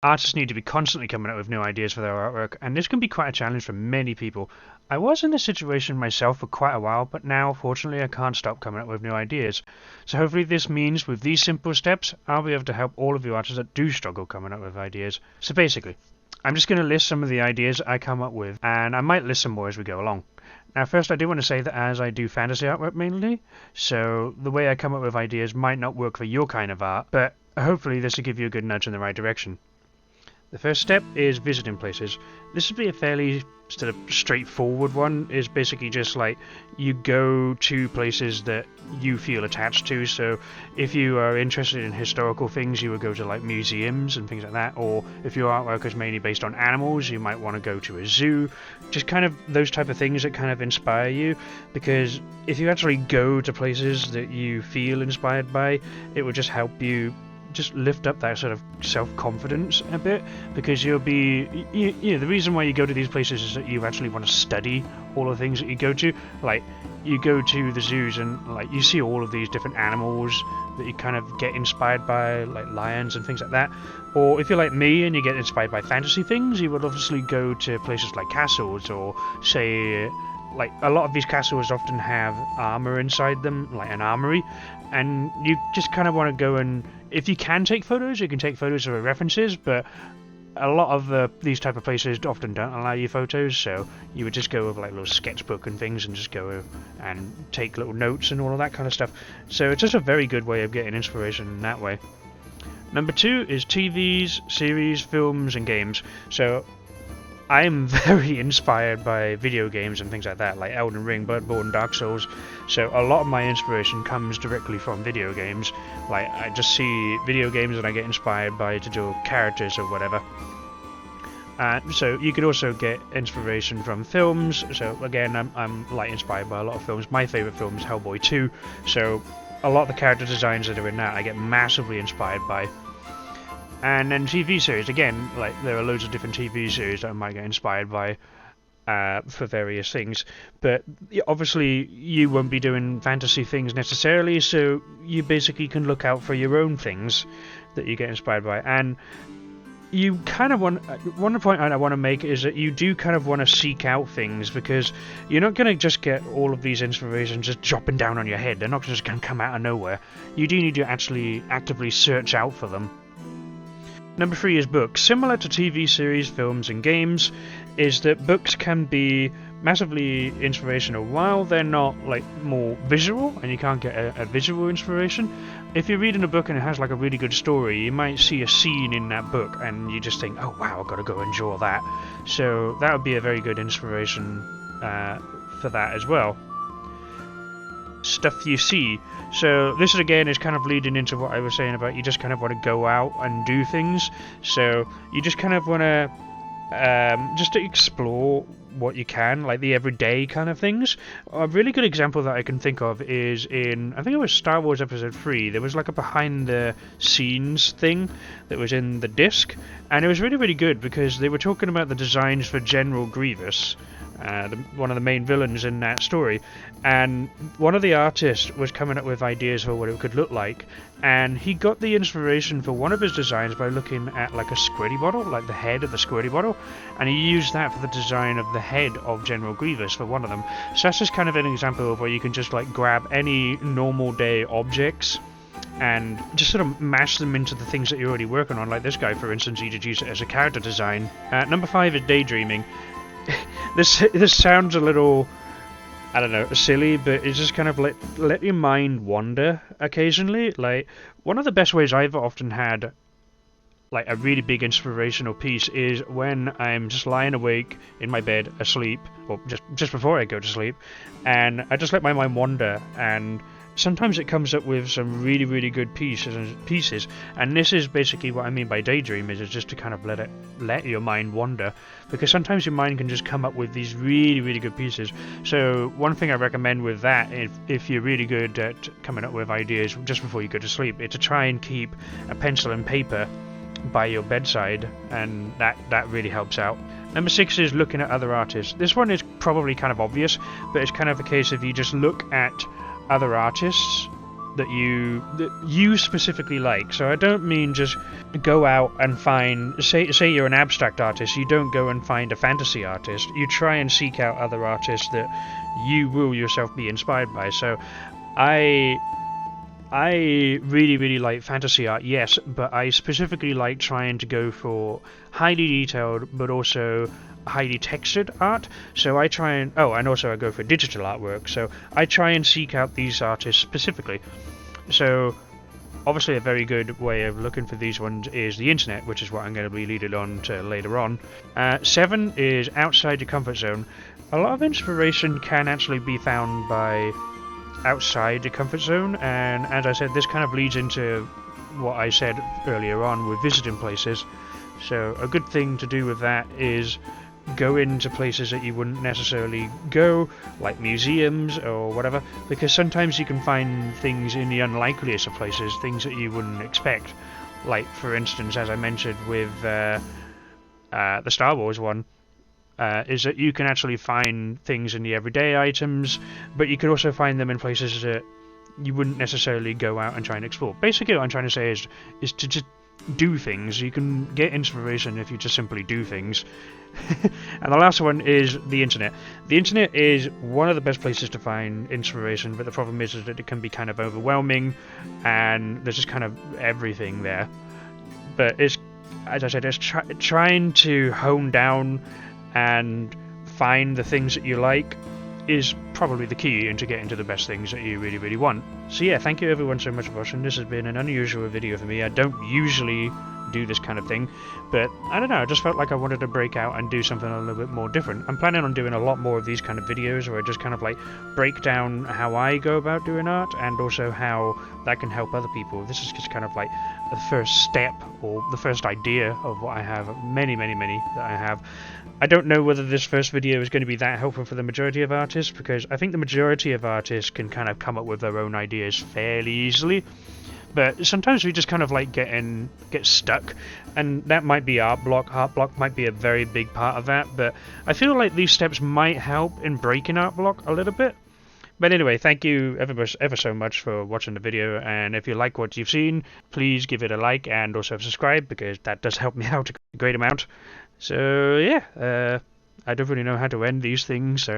Artists need to be constantly coming up with new ideas for their artwork, and this can be quite a challenge for many people. I was in this situation myself for quite a while, but now, fortunately, I can't stop coming up with new ideas. So hopefully this means with these simple steps, I'll be able to help all of you artists that do struggle coming up with ideas. So basically, I'm just going to list some of the ideas I come up with, and I might list some more as we go along. Now first I do want to say that as I do fantasy artwork mainly, so the way I come up with ideas might not work for your kind of art, but hopefully this will give you a good nudge in the right direction. The first step is visiting places. This would be a fairly sort of straightforward one. Is basically just like you go to places that you feel attached to. So if you are interested in historical things, you would go to like museums and things like that. Or if your artwork is mainly based on animals, you might want to go to a zoo. Just kind of those type of things that kind of inspire you. Because if you actually go to places that you feel inspired by, it will just help you just lift up that sort of self-confidence a bit, because you'll be the reason why you go to these places is that you actually want to study all the things that you go to. Like you go to the zoos and like you see all of these different animals that you kind of get inspired by, like lions and things like that. Or if you're like me and you get inspired by fantasy things, you would obviously go to places like castles, or say like a lot of these castles often have armor inside them, like an armory, and you just kind of want to go and, if you can take photos, you can take photos of the references, but a lot of these type of places often don't allow you photos, so you would just go with like a little sketchbook and things and just go and take little notes and all of that kind of stuff. So it's just a very good way of getting inspiration in that way. Number 2 is TVs, series, films and games. So I'm very inspired by video games and things like that, like Elden Ring, Bloodborne, Dark Souls. So a lot of my inspiration comes directly from video games. Like I just see video games and I get inspired by to do characters or whatever. So you could also get inspiration from films. So again, I'm like inspired by a lot of films. My favourite film is Hellboy 2. So a lot of the character designs that are in that I get massively inspired by. And then TV series, again, like there are loads of different TV series that I might get inspired by for various things. But obviously you won't be doing fantasy things necessarily, so you basically can look out for your own things that you get inspired by. And you kind of want, one point I want to make is that you do kind of want to seek out things, because you're not going to just get all of these inspirations just dropping down on your head. They're not just going to come out of nowhere. You do need to actually actively search out for them. Number 3 is books. Similar to TV series, films and games, is that books can be massively inspirational while they're not like more visual, and you can't get a visual inspiration. If you're reading a book and it has like a really good story, you might see a scene in that book and you just think, oh wow, I've got to go and draw that. So that would be a very good inspiration for that as well. Stuff you see. So this again is kind of leading into what I was saying about you just kind of want to go out and do things. So you just kind of want to just to explore what you can, like the everyday kind of things. A really good example that I can think of is in, I think it was Star Wars Episode 3, there was like a behind the scenes thing that was in the disc, and it was really, really good because they were talking about the designs for General Grievous, one of the main villains in that story, and one of the artists was coming up with ideas for what it could look like, and he got the inspiration for one of his designs by looking at like a squirty bottle, like the head of the squirty bottle, and he used that for the design of the head of General Grievous for one of them. So that's just kind of an example of where you can just like grab any normal day objects and just sort of mash them into the things that you're already working on. Like this guy, for instance, he just used it as a character design. Number 5 is daydreaming. This sounds a little, I don't know, silly, but it's just kind of let your mind wander occasionally. Like one of the best ways I've often had like a really big inspirational piece is when I'm just lying awake in my bed asleep, or just before I go to sleep, and I just let my mind wander, and sometimes it comes up with some really, really good pieces, and this is basically what I mean by daydream, is just to kind of let your mind wander, because sometimes your mind can just come up with these really, really good pieces. So one thing I recommend with that, if you're really good at coming up with ideas just before you go to sleep, is to try and keep a pencil and paper by your bedside, and that really helps out. Number 6 is looking at other artists. This one is probably kind of obvious, but it's kind of a case of you just look at other artists that you specifically like. So I don't mean just go out and find, say you're an abstract artist, you don't go and find a fantasy artist. You try and seek out other artists that you will yourself be inspired by. So I really, really like fantasy art, yes, but I specifically like trying to go for highly detailed but also highly textured art. So I try and also I go for digital artwork. So I try and seek out these artists specifically. So obviously a very good way of looking for these ones is the internet, which is what I'm going to be leading on to later on. 7 is outside your comfort zone. A lot of inspiration can actually be found by outside the comfort zone, and as I said, this kind of leads into what I said earlier on with visiting places. So a good thing to do with that is go into places that you wouldn't necessarily go, like museums or whatever, because sometimes you can find things in the unlikeliest of places, things that you wouldn't expect. Like, for instance, as I mentioned with the Star Wars one, is that you can actually find things in the everyday items, but you could also find them in places that you wouldn't necessarily go out and try and explore. Basically what I'm trying to say is to just do things. You can get inspiration if you just simply do things. And the last one is the internet. The internet is one of the best places to find inspiration, but the problem is that it can be kind of overwhelming, and there's just kind of everything there. But it's, as I said, it's trying to hone down and find the things that you like is probably the key into getting to the best things that you really, really want. So yeah, thank you everyone so much for watching. This has been an unusual video for me. I don't usually do this kind of thing, but I don't know, I just felt like I wanted to break out and do something a little bit more different. I'm planning on doing a lot more of these kind of videos where I just kind of like break down how I go about doing art and also how that can help other people. This is just kind of like the first step or the first idea of what I have, many that I have. I don't know whether this first video is going to be that helpful for the majority of artists, because I think the majority of artists can kind of come up with their own ideas fairly easily. But sometimes we just kind of like get stuck, and that might be art block. Art block might be a very big part of that, but I feel like these steps might help in breaking art block a little bit. But anyway, thank you ever so much for watching the video, and if you like what you've seen, please give it a like and also subscribe, because that does help me out a great amount. So yeah, I don't really know how to end these things, so